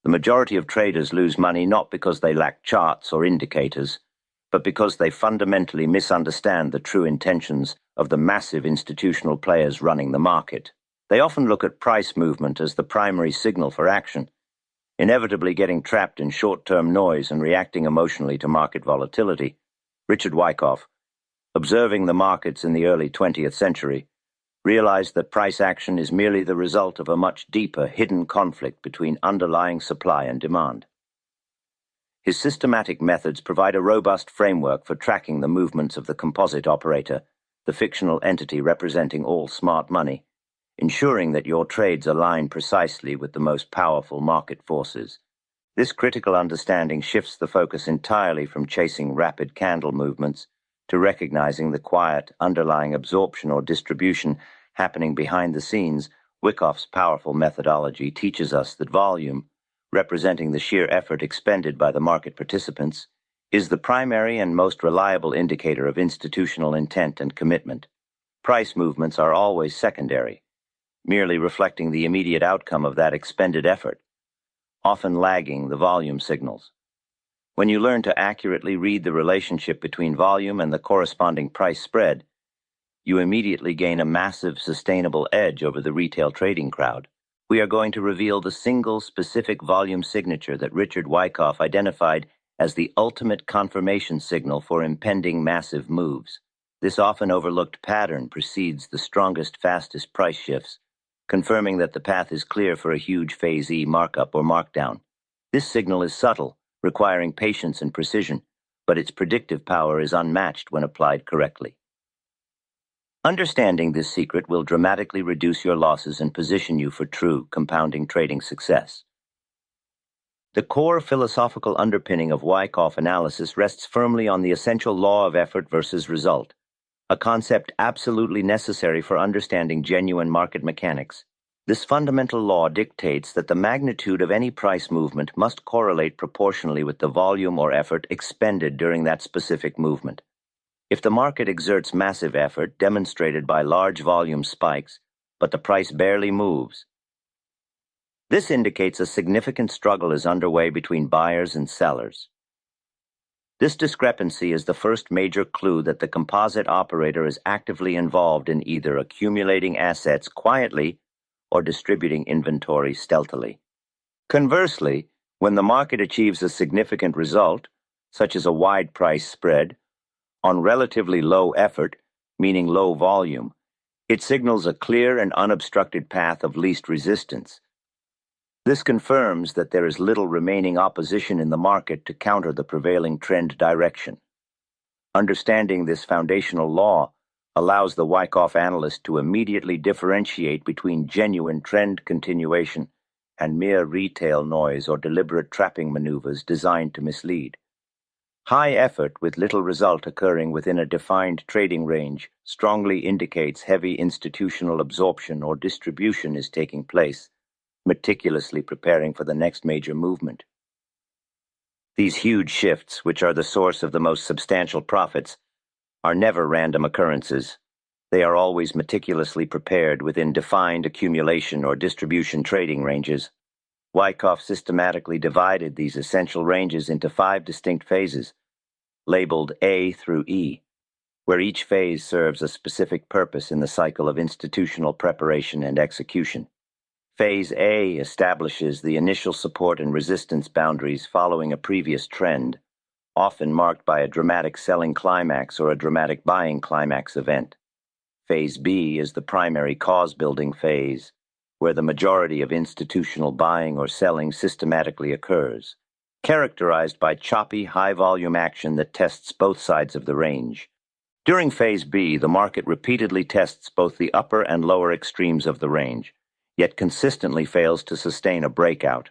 The majority of traders lose money not because they lack charts or indicators, but because they fundamentally misunderstand the true intentions of the massive institutional players running the market. They often look at price movement as the primary signal for action, inevitably getting trapped in short-term noise and reacting emotionally to market volatility. Richard Wyckoff, observing the markets in the early 20th century, realized that price action is merely the result of a much deeper, hidden conflict between underlying supply and demand. His systematic methods provide a robust framework for tracking the movements of the composite operator, the fictional entity representing all smart money, ensuring that your trades align precisely with the most powerful market forces. This critical understanding shifts the focus entirely from chasing rapid candle movements to recognizing the quiet, underlying absorption or distribution happening behind the scenes. Wyckoff's powerful methodology teaches us that volume, representing the sheer effort expended by the market participants, is the primary and most reliable indicator of institutional intent and commitment. Price movements are always secondary, merely reflecting the immediate outcome of that expended effort, often lagging the volume signals. When you learn to accurately read the relationship between volume and the corresponding price spread, you immediately gain a massive sustainable edge over the retail trading crowd. We are going to reveal the single specific volume signature that Richard Wyckoff identified as the ultimate confirmation signal for impending massive moves. This often overlooked pattern precedes the strongest, fastest price shifts, confirming that the path is clear for a huge phase E markup or markdown. This signal is subtle, requiring patience and precision, but its predictive power is unmatched when applied correctly. Understanding this secret will dramatically reduce your losses and position you for true compounding trading success. The core philosophical underpinning of Wyckoff analysis rests firmly on the essential law of effort versus result, a concept absolutely necessary for understanding genuine market mechanics. This fundamental law dictates that the magnitude of any price movement must correlate proportionally with the volume or effort expended during that specific movement. If the market exerts massive effort, demonstrated by large volume spikes, but the price barely moves, this indicates a significant struggle is underway between buyers and sellers. This discrepancy is the first major clue that the composite operator is actively involved in either accumulating assets quietly or distributing inventory stealthily. Conversely, when the market achieves a significant result, such as a wide price spread, on relatively low effort, meaning low volume, it signals a clear and unobstructed path of least resistance. This confirms that there is little remaining opposition in the market to counter the prevailing trend direction. Understanding this foundational law allows the Wyckoff analyst to immediately differentiate between genuine trend continuation and mere retail noise or deliberate trapping maneuvers designed to mislead. High effort with little result occurring within a defined trading range strongly indicates heavy institutional absorption or distribution is taking place, meticulously preparing for the next major movement. These huge shifts, which are the source of the most substantial profits, are never random occurrences. They are always meticulously prepared within defined accumulation or distribution trading ranges. Wyckoff systematically divided these essential ranges into 5 distinct phases, labeled A through E, where each phase serves a specific purpose in the cycle of institutional preparation and execution. Phase A establishes the initial support and resistance boundaries following a previous trend, often marked by a dramatic selling climax or a dramatic buying climax event. Phase B is the primary cause-building phase, where the majority of institutional buying or selling systematically occurs, characterized by choppy, high-volume action that tests both sides of the range. During Phase B, the market repeatedly tests both the upper and lower extremes of the range, yet consistently fails to sustain a breakout,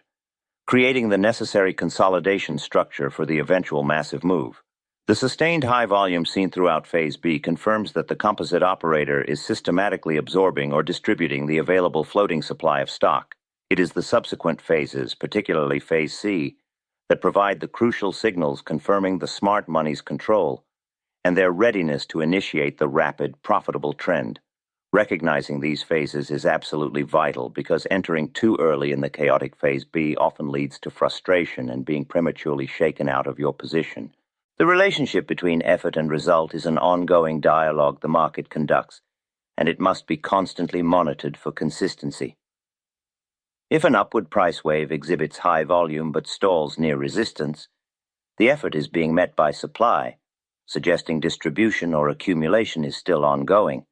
creating the necessary consolidation structure for the eventual massive move. The sustained high volume seen throughout Phase B confirms that the composite operator is systematically absorbing or distributing the available floating supply of stock. It is the subsequent phases, particularly Phase C, that provide the crucial signals confirming the smart money's control and their readiness to initiate the rapid, profitable trend. Recognizing these phases is absolutely vital because entering too early in the chaotic phase B often leads to frustration and being prematurely shaken out of your position. The relationship between effort and result is an ongoing dialogue the market conducts, and it must be constantly monitored for consistency. If an upward price wave exhibits high volume but stalls near resistance, the effort is being met by supply, suggesting distribution or accumulation is still ongoing.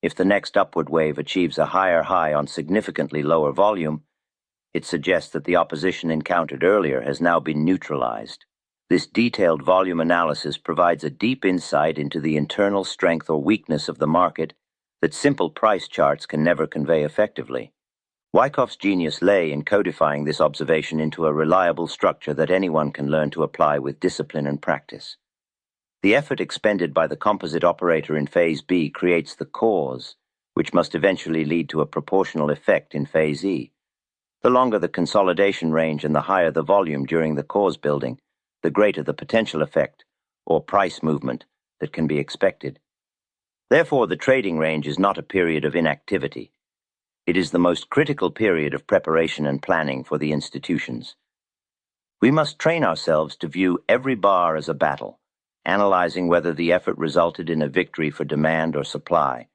If the next upward wave achieves a higher high on significantly lower volume, it suggests that the opposition encountered earlier has now been neutralized. This detailed volume analysis provides a deep insight into the internal strength or weakness of the market that simple price charts can never convey effectively. Wyckoff's genius lay in codifying this observation into a reliable structure that anyone can learn to apply with discipline and practice. The effort expended by the composite operator in Phase B creates the cause, which must eventually lead to a proportional effect in Phase E. The longer the consolidation range and the higher the volume during the cause building, the greater the potential effect, or price movement, that can be expected. Therefore, the trading range is not a period of inactivity. It is the most critical period of preparation and planning for the institutions. We must train ourselves to view every bar as a battle, analyzing whether the effort resulted in a victory for demand or supply,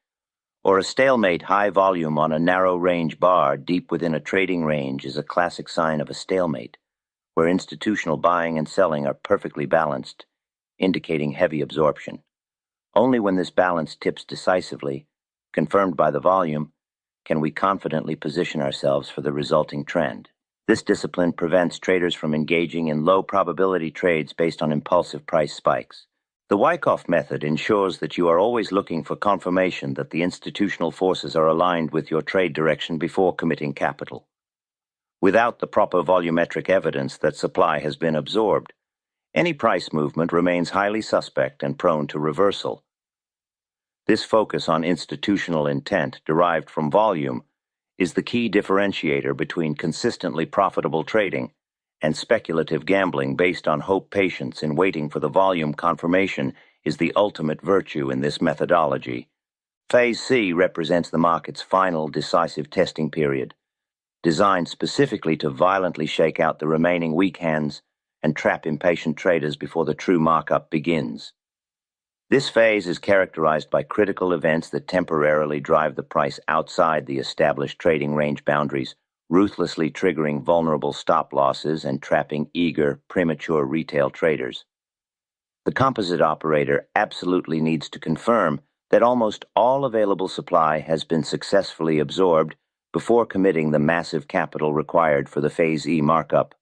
or a stalemate high volume on a narrow range bar deep within a trading range is a classic sign of a stalemate, where institutional buying and selling are perfectly balanced, indicating heavy absorption. Only when this balance tips decisively, confirmed by the volume, can we confidently position ourselves for the resulting trend. This discipline prevents traders from engaging in low-probability trades based on impulsive price spikes. The Wyckoff method ensures that you are always looking for confirmation that the institutional forces are aligned with your trade direction before committing capital. Without the proper volumetric evidence that supply has been absorbed, any price movement remains highly suspect and prone to reversal. This focus on institutional intent derived from volume is the key differentiator between consistently profitable trading and speculative gambling based on hope. Patience in waiting for the volume confirmation is the ultimate virtue in this methodology. Phase C represents the market's final decisive testing period, designed specifically to violently shake out the remaining weak hands and trap impatient traders before the true markup begins. This phase is characterized by critical events that temporarily drive the price outside the established trading range boundaries, ruthlessly triggering vulnerable stop losses and trapping eager, premature retail traders. The composite operator absolutely needs to confirm that almost all available supply has been successfully absorbed before committing the massive capital required for the Phase E markup.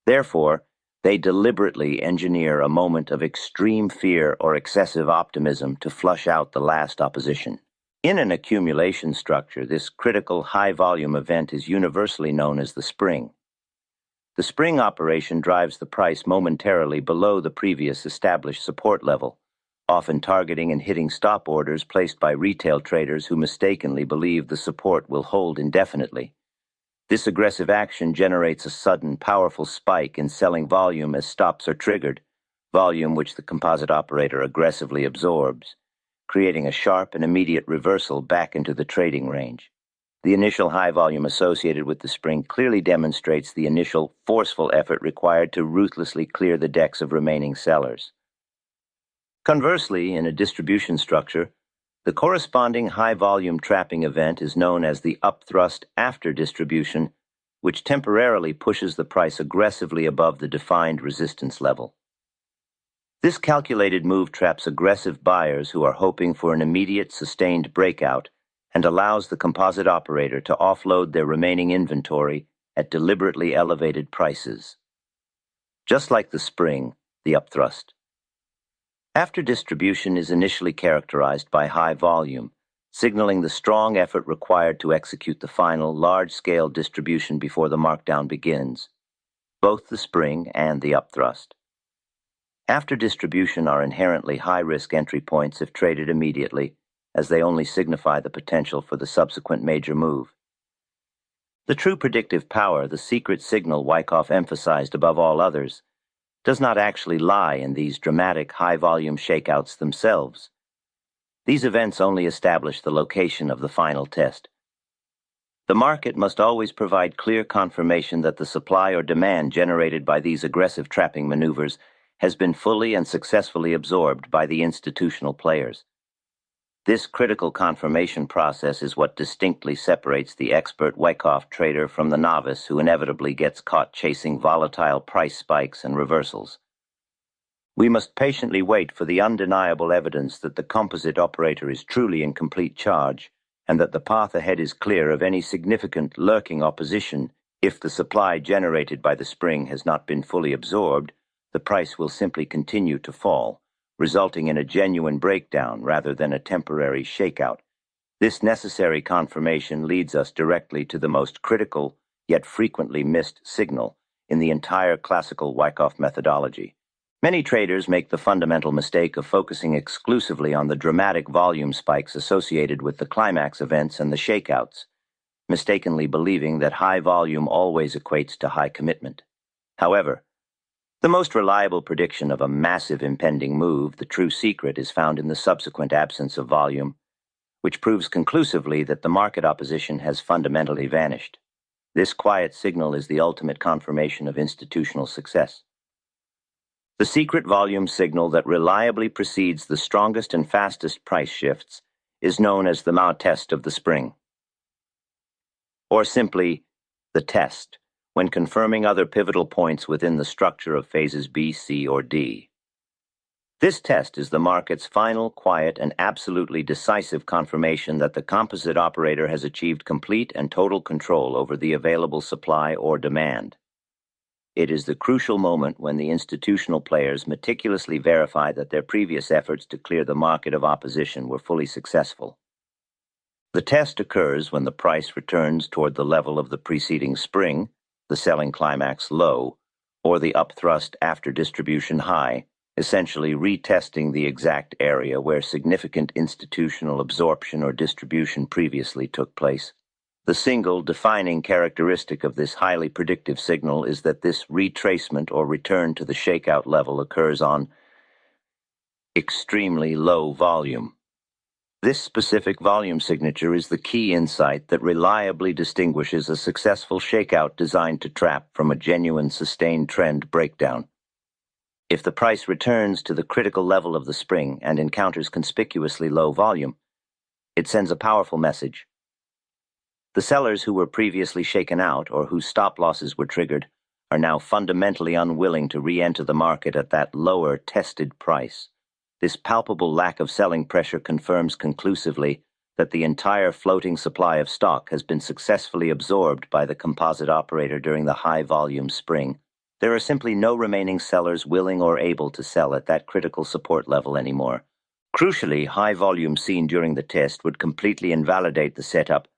Therefore, they deliberately engineer a moment of extreme fear or excessive optimism to flush out the last opposition. In an accumulation structure, this critical high-volume event is universally known as the spring. The spring operation drives the price momentarily below the previous established support level, often targeting and hitting stop orders placed by retail traders who mistakenly believe the support will hold indefinitely. This aggressive action generates a sudden, powerful spike in selling volume as stops are triggered, volume which the composite operator aggressively absorbs, creating a sharp and immediate reversal back into the trading range. The initial high volume associated with the spring clearly demonstrates the initial, forceful effort required to ruthlessly clear the decks of remaining sellers. Conversely, in a distribution structure, the corresponding high-volume trapping event is known as the Upthrust After Distribution, which temporarily pushes the price aggressively above the defined resistance level. This calculated move traps aggressive buyers who are hoping for an immediate sustained breakout and allows the composite operator to offload their remaining inventory at deliberately elevated prices. Just like the spring, the upthrust. After distribution is initially characterized by high volume, signaling the strong effort required to execute the final large-scale distribution before the markdown begins, both the spring and the upthrust. After distribution are inherently high-risk entry points if traded immediately, as they only signify the potential for the subsequent major move. The true predictive power, the secret signal Wyckoff emphasized above all others, does not actually lie in these dramatic high-volume shakeouts themselves. These events only establish the location of the final test. The market must always provide clear confirmation that the supply or demand generated by these aggressive trapping maneuvers has been fully and successfully absorbed by the institutional players. This critical confirmation process is what distinctly separates the expert Wyckoff trader from the novice who inevitably gets caught chasing volatile price spikes and reversals. We must patiently wait for the undeniable evidence that the composite operator is truly in complete charge, and that the path ahead is clear of any significant lurking opposition. If the supply generated by the spring has not been fully absorbed, the price will simply continue to fall, resulting in a genuine breakdown rather than a temporary shakeout. This necessary confirmation leads us directly to the most critical, yet frequently missed signal in the entire classical Wyckoff methodology. Many traders make the fundamental mistake of focusing exclusively on the dramatic volume spikes associated with the climax events and the shakeouts, mistakenly believing that high volume always equates to high commitment. However, the most reliable prediction of a massive impending move, the true secret, is found in the subsequent absence of volume, which proves conclusively that the market opposition has fundamentally vanished. This quiet signal is the ultimate confirmation of institutional success. The secret volume signal that reliably precedes the strongest and fastest price shifts is known as the Mao test of the spring, or simply the test, when confirming other pivotal points within the structure of phases B, C, or D. This test is the market's final, quiet, and absolutely decisive confirmation that the composite operator has achieved complete and total control over the available supply or demand. It is the crucial moment when the institutional players meticulously verify that their previous efforts to clear the market of opposition were fully successful. The test occurs when the price returns toward the level of the preceding spring, the selling climax low, or the upthrust after distribution high, essentially retesting the exact area where significant institutional absorption or distribution previously took place. The single defining characteristic of this highly predictive signal is that this retracement or return to the shakeout level occurs on extremely low volume. This specific volume signature is the key insight that reliably distinguishes a successful shakeout designed to trap from a genuine sustained trend breakdown. If the price returns to the critical level of the spring and encounters conspicuously low volume, it sends a powerful message. The sellers who were previously shaken out or whose stop losses were triggered are now fundamentally unwilling to re-enter the market at that lower tested price. This palpable lack of selling pressure confirms conclusively that the entire floating supply of stock has been successfully absorbed by the composite operator during the high-volume spring. There are simply no remaining sellers willing or able to sell at that critical support level anymore. Crucially, high volume seen during the test would completely invalidate the setup,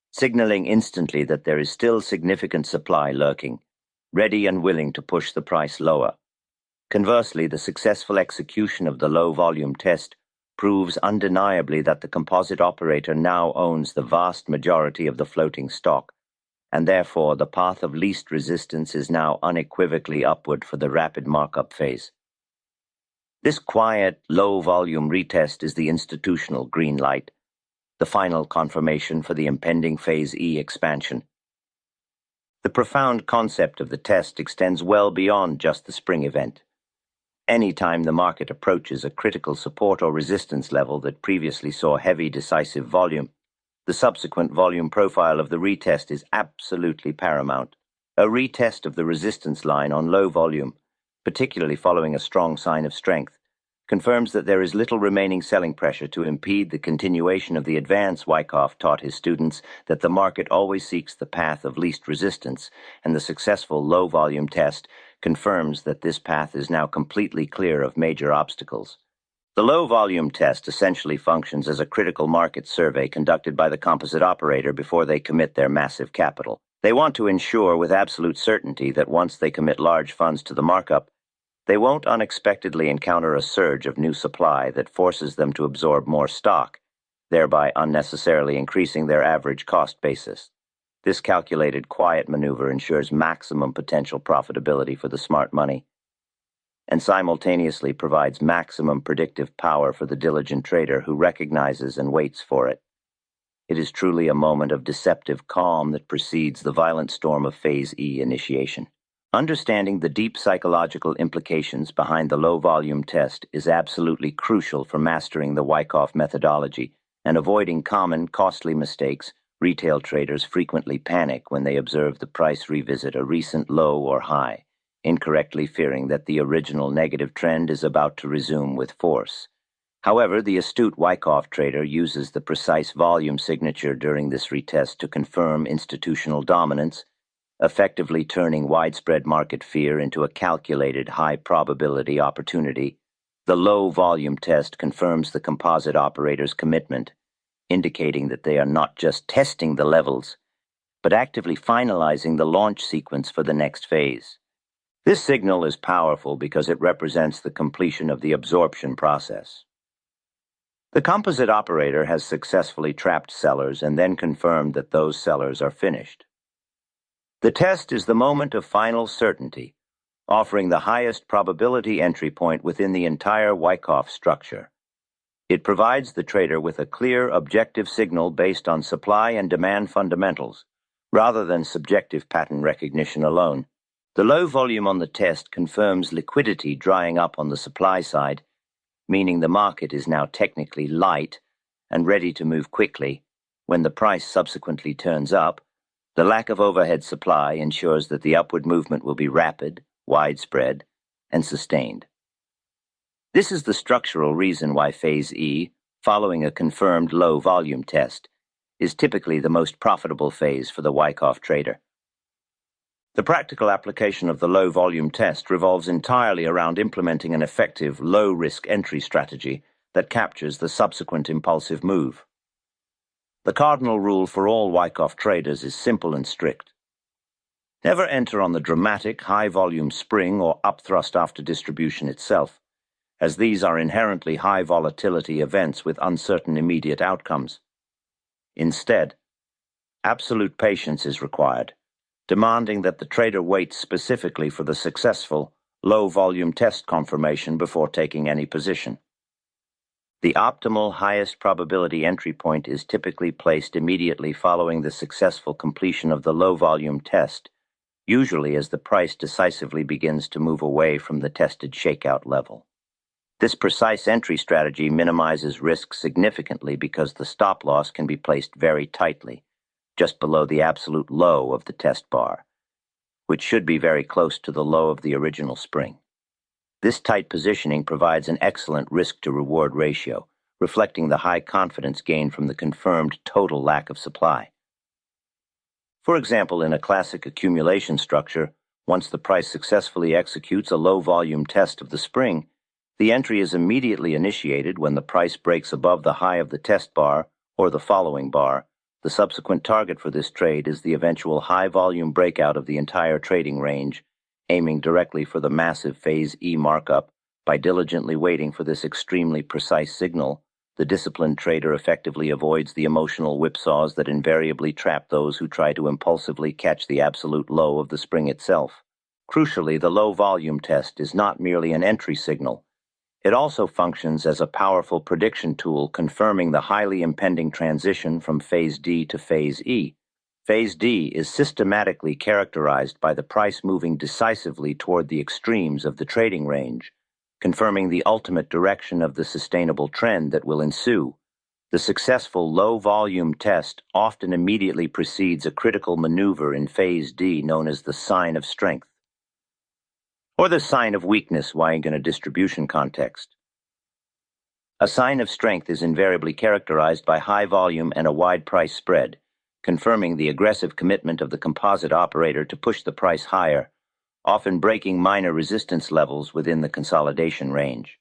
signaling instantly that there is still significant supply lurking, ready and willing to push the price lower. Conversely, the successful execution of the low-volume test proves undeniably that the composite operator now owns the vast majority of the floating stock, and therefore the path of least resistance is now unequivocally upward for the rapid markup phase. This quiet, low-volume retest is the institutional green light, the final confirmation for the impending Phase E expansion. The profound concept of the test extends well beyond just the spring event. Any time the market approaches a critical support or resistance level that previously saw heavy decisive volume, the subsequent volume profile of the retest is absolutely paramount. A retest of the resistance line on low volume, particularly following a strong sign of strength, confirms that there is little remaining selling pressure to impede the continuation of the advance. Wyckoff taught his students that the market always seeks the path of least resistance, and the successful low-volume test confirms that this path is now completely clear of major obstacles. The low-volume test essentially functions as a critical market survey conducted by the composite operator before they commit their massive capital. They want to ensure with absolute certainty that once they commit large funds to the markup, they won't unexpectedly encounter a surge of new supply that forces them to absorb more stock, thereby unnecessarily increasing their average cost basis. This calculated, quiet maneuver ensures maximum potential profitability for the smart money. and simultaneously provides maximum predictive power for the diligent trader who recognizes and waits for it. It is truly a moment of deceptive calm that precedes the violent storm of Phase E initiation. Understanding the deep psychological implications behind the low-volume test is absolutely crucial for mastering the Wyckoff methodology and avoiding common, costly mistakes. Retail traders frequently panic when they observe the price revisit a recent low or high, incorrectly fearing that the original negative trend is about to resume with force. However, the astute Wyckoff trader uses the precise volume signature during this retest to confirm institutional dominance, effectively turning widespread market fear into a calculated high-probability opportunity. The low-volume test confirms the composite operator's commitment, indicating that they are not just testing the levels, but actively finalizing the launch sequence for the next phase. This signal is powerful because it represents the completion of the absorption process. The composite operator has successfully trapped sellers and then confirmed that those sellers are finished. The test is the moment of final certainty, offering the highest probability entry point within the entire Wyckoff structure. It provides the trader with a clear, objective signal based on supply and demand fundamentals, rather than subjective pattern recognition alone. The low volume on the test confirms liquidity drying up on the supply side, meaning the market is now technically light and ready to move quickly. When the price subsequently turns up, the lack of overhead supply ensures that the upward movement will be rapid, widespread, and sustained. This is the structural reason why Phase E, following a confirmed low-volume test, is typically the most profitable phase for the Wyckoff trader. The practical application of the low-volume test revolves entirely around implementing an effective low-risk entry strategy that captures the subsequent impulsive move. The cardinal rule for all Wyckoff traders is simple and strict. Never enter on the dramatic, high-volume spring or upthrust after distribution itself, as these are inherently high-volatility events with uncertain immediate outcomes. Instead, absolute patience is required, demanding that the trader waits specifically for the successful, low-volume test confirmation before taking any position. The optimal highest probability entry point is typically placed immediately following the successful completion of the low-volume test, usually as the price decisively begins to move away from the tested shakeout level. This precise entry strategy minimizes risk significantly because the stop loss can be placed very tightly, just below the absolute low of the test bar, which should be very close to the low of the original spring. This tight positioning provides an excellent risk-to-reward ratio, reflecting the high confidence gained from the confirmed total lack of supply. For example, in a classic accumulation structure, once the price successfully executes a low-volume test of the spring, the entry is immediately initiated when the price breaks above the high of the test bar or the following bar. The subsequent target for this trade is the eventual high-volume breakout of the entire trading range, aiming directly for the massive Phase E markup. By diligently waiting for this extremely precise signal, the disciplined trader effectively avoids the emotional whipsaws that invariably trap those who try to impulsively catch the absolute low of the spring itself. Crucially, the low-volume test is not merely an entry signal. It also functions as a powerful prediction tool confirming the highly impending transition from Phase D to Phase E. Phase D is systematically characterized by the price moving decisively toward the extremes of the trading range, confirming the ultimate direction of the sustainable trend that will ensue. The successful low-volume test often immediately precedes a critical maneuver in Phase D known as the sign of strength, or the sign of weakness in a distribution context. A sign of strength is invariably characterized by high volume and a wide price spread, confirming the aggressive commitment of the composite operator to push the price higher, often breaking minor resistance levels within the consolidation range.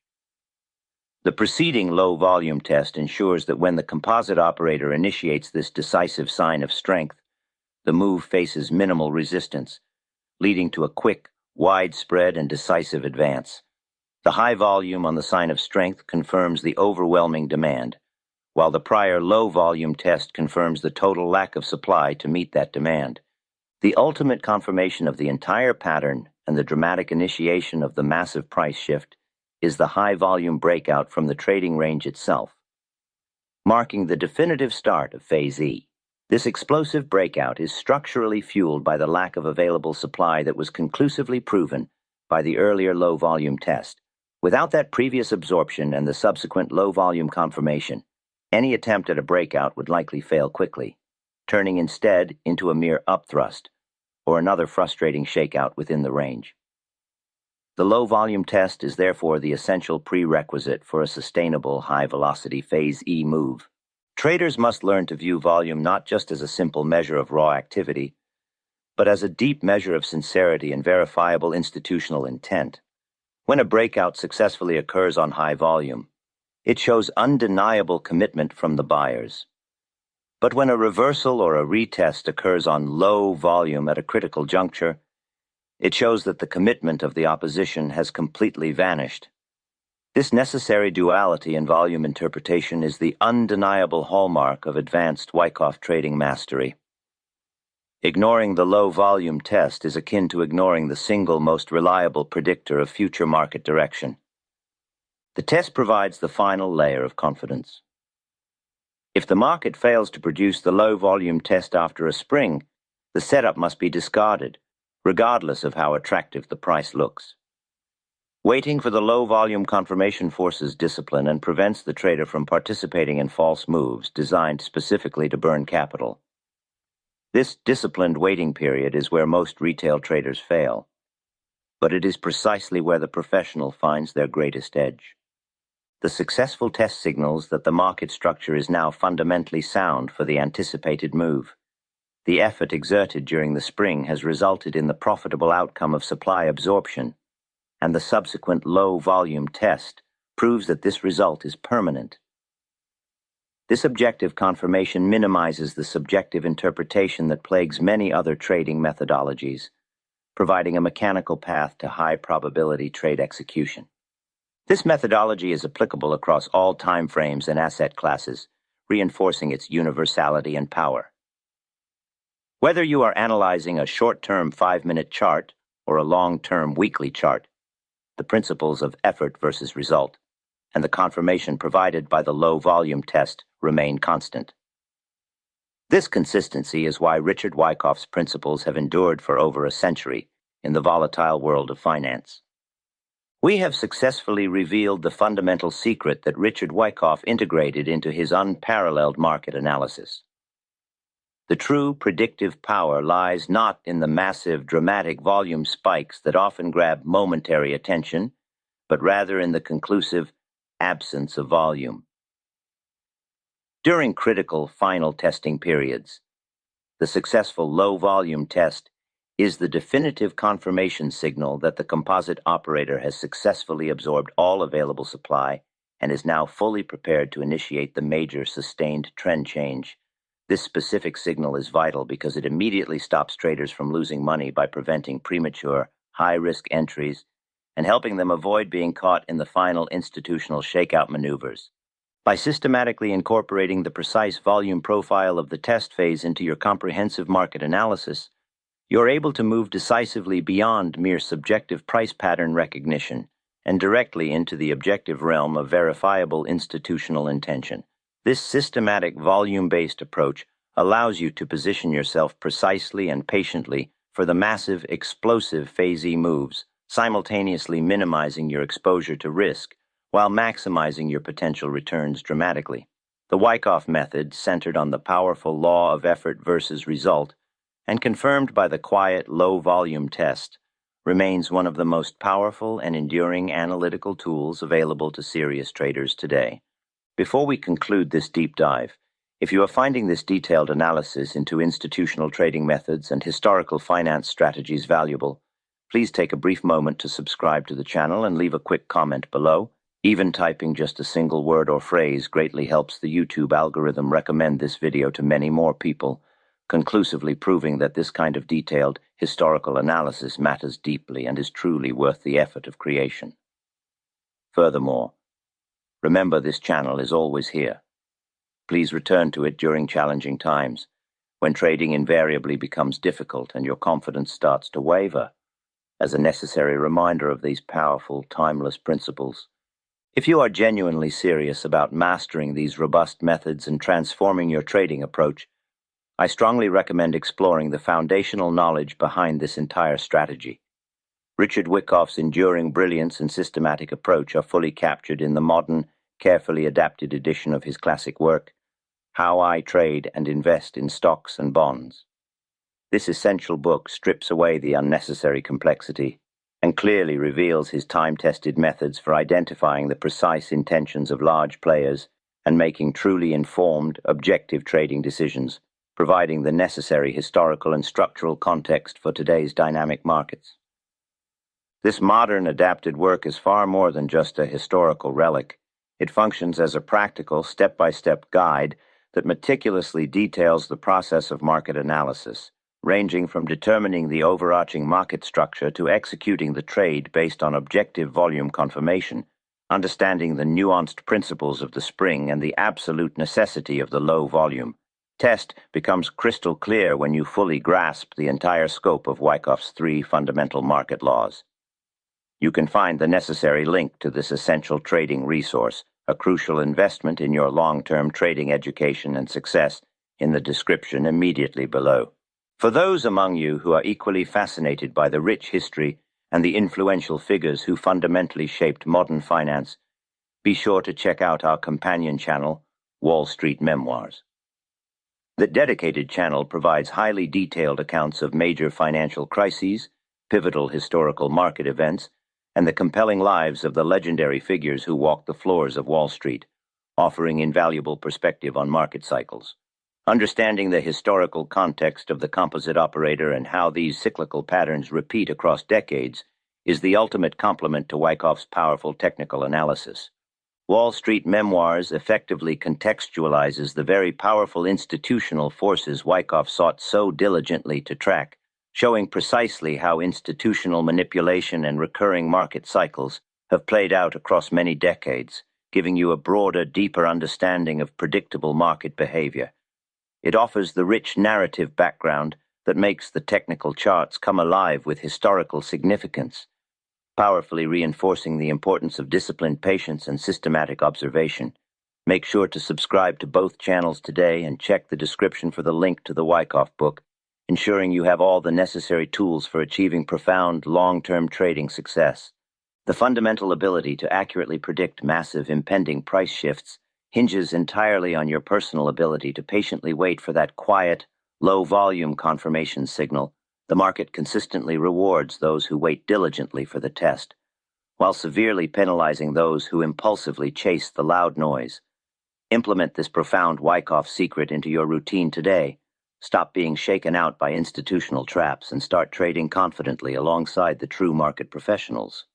The preceding low-volume test ensures that when the composite operator initiates this decisive sign of strength, the move faces minimal resistance, leading to a quick, widespread, and decisive advance. The high volume on the sign of strength confirms the overwhelming demand, while the prior low-volume test confirms the total lack of supply to meet that demand. The ultimate confirmation of the entire pattern and the dramatic initiation of the massive price shift is the high-volume breakout from the trading range itself, marking the definitive start of Phase E. This explosive breakout is structurally fueled by the lack of available supply that was conclusively proven by the earlier low-volume test. Without that previous absorption and the subsequent low-volume confirmation, any attempt at a breakout would likely fail quickly, turning instead into a mere upthrust, or another frustrating shakeout within the range. The low-volume test is therefore the essential prerequisite for a sustainable high-velocity Phase E move. Traders must learn to view volume not just as a simple measure of raw activity, but as a deep measure of sincerity and verifiable institutional intent. When a breakout successfully occurs on high volume, it shows undeniable commitment from the buyers. But when a reversal or a retest occurs on low volume at a critical juncture, it shows that the commitment of the opposition has completely vanished. This necessary duality in volume interpretation is the undeniable hallmark of advanced Wyckoff trading mastery. Ignoring the low-volume test is akin to ignoring the single most reliable predictor of future market direction. The test provides the final layer of confidence. If the market fails to produce the low-volume test after a spring, the setup must be discarded, regardless of how attractive the price looks. Waiting for the low-volume confirmation forces discipline and prevents the trader from participating in false moves designed specifically to burn capital. This disciplined waiting period is where most retail traders fail, but it is precisely where the professional finds their greatest edge. The successful test signals that the market structure is now fundamentally sound for the anticipated move. The effort exerted during the spring has resulted in the profitable outcome of supply absorption, and the subsequent low-volume test proves that this result is permanent. This objective confirmation minimizes the subjective interpretation that plagues many other trading methodologies, providing a mechanical path to high-probability trade execution. This methodology is applicable across all time frames and asset classes, reinforcing its universality and power. Whether you are analyzing a short-term 5-minute chart or a long-term weekly chart, the principles of effort versus result, and the confirmation provided by the low-volume test remain constant. This consistency is why Richard Wyckoff's principles have endured for over a century in the volatile world of finance. We have successfully revealed the fundamental secret that Richard Wyckoff integrated into his unparalleled market analysis. The true predictive power lies not in the massive, dramatic volume spikes that often grab momentary attention, but rather in the conclusive absence of volume. During critical final testing periods, the successful low-volume test is the definitive confirmation signal that the composite operator has successfully absorbed all available supply and is now fully prepared to initiate the major sustained trend change. This specific signal is vital because it immediately stops traders from losing money by preventing premature, high-risk entries and helping them avoid being caught in the final institutional shakeout maneuvers. By systematically incorporating the precise volume profile of the test phase into your comprehensive market analysis, you're able to move decisively beyond mere subjective price pattern recognition and directly into the objective realm of verifiable institutional intention. This systematic volume-based approach allows you to position yourself precisely and patiently for the massive, explosive Phase E moves, simultaneously minimizing your exposure to risk while maximizing your potential returns dramatically. The Wyckoff method, centered on the powerful law of effort versus result, and confirmed by the quiet, low-volume test, remains one of the most powerful and enduring analytical tools available to serious traders today. Before we conclude this deep dive, if you are finding this detailed analysis into institutional trading methods and historical finance strategies valuable, please take a brief moment to subscribe to the channel and leave a quick comment below. Even typing just a single word or phrase greatly helps the YouTube algorithm recommend this video to many more people, conclusively proving that this kind of detailed historical analysis matters deeply and is truly worth the effort of creation. Furthermore, remember this channel is always here. Please return to it during challenging times, when trading invariably becomes difficult and your confidence starts to waver. as a necessary reminder of these powerful, timeless principles. If you are genuinely serious about mastering these robust methods and transforming your trading approach, I strongly recommend exploring the foundational knowledge behind this entire strategy. Richard Wyckoff's enduring brilliance and systematic approach are fully captured in the modern, carefully adapted edition of his classic work, How I Trade and Invest in Stocks and Bonds. This essential book strips away the unnecessary complexity and clearly reveals his time-tested methods for identifying the precise intentions of large players and making truly informed, objective trading decisions, providing the necessary historical and structural context for today's dynamic markets. This modern adapted work is far more than just a historical relic. It functions as a practical, step-by-step guide that meticulously details the process of market analysis, ranging from determining the overarching market structure to executing the trade based on objective volume confirmation, understanding the nuanced principles of the spring and the absolute necessity of the low volume. Test becomes crystal clear when you fully grasp the entire scope of Wyckoff's 3 fundamental market laws. You can find the necessary link to this essential trading resource, a crucial investment in your long-term trading education and success, in the description immediately below. For those among you who are equally fascinated by the rich history and the influential figures who fundamentally shaped modern finance, be sure to check out our companion channel, Wall Street Memoirs. The dedicated channel provides highly detailed accounts of major financial crises, pivotal historical market events, and the compelling lives of the legendary figures who walked the floors of Wall Street, offering invaluable perspective on market cycles. Understanding the historical context of the composite operator and how these cyclical patterns repeat across decades is the ultimate complement to Wyckoff's powerful technical analysis. Wall Street Memoirs effectively contextualizes the very powerful institutional forces Wyckoff sought so diligently to track, showing precisely how institutional manipulation and recurring market cycles have played out across many decades, giving you a broader, deeper understanding of predictable market behavior. It offers the rich narrative background that makes the technical charts come alive with historical significance, powerfully reinforcing the importance of disciplined patience and systematic observation. Make sure to subscribe to both channels today and check the description for the link to the Wyckoff book, ensuring you have all the necessary tools for achieving profound, long-term trading success. The fundamental ability to accurately predict massive impending price shifts hinges entirely on your personal ability to patiently wait for that quiet, low-volume confirmation signal. The market consistently rewards those who wait diligently for the test, while severely penalizing those who impulsively chase the loud noise. Implement this profound Wyckoff secret into your routine today. Stop being shaken out by institutional traps and start trading confidently alongside the true market professionals.